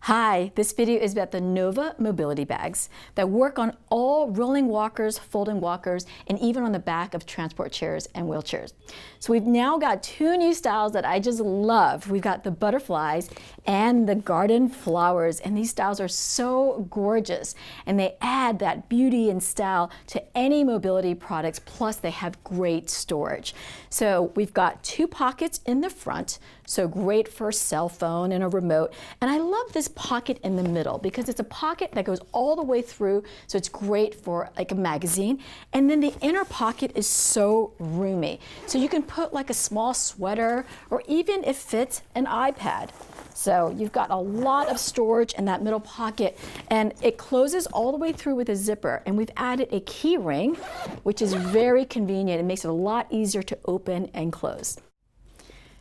Hi, this video is about the Nova mobility bags that work on all rolling walkers, folding walkers, and even on the back of transport chairs and wheelchairs. So we've now got two new styles that I just love. We've got the butterflies and the garden flowers, and these styles are so gorgeous, and they add that beauty and style to any mobility products, plus they have great storage. So we've got two pockets in the front, so great for a cell phone and a remote, and I love this pocket in the middle because it's a pocket that goes all the way through, so it's great for like a magazine. And then the inner pocket is so roomy, so you can put like a small sweater, or even it fits an iPad. So you've got a lot of storage in that middle pocket, and it closes all the way through with a zipper. And we've added a key ring, which is very convenient. It makes it a lot easier to open and close.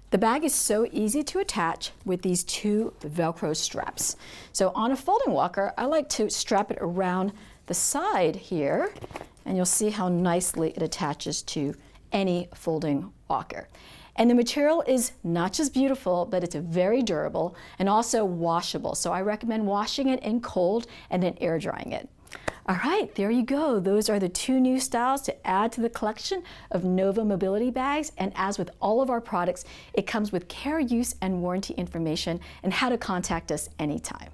The bag is so easy to attach with these two Velcro straps. So on a folding walker, I like to strap it around the side here, and you'll see how nicely it attaches to any folding walker. And the material is not just beautiful, but it's very durable and also washable. So I recommend washing it in cold and then air drying it. All right, there you go. Those are the two new styles to add to the collection of Nova mobility bags. And as with all of our products, it comes with care, use, and warranty information and how to contact us anytime.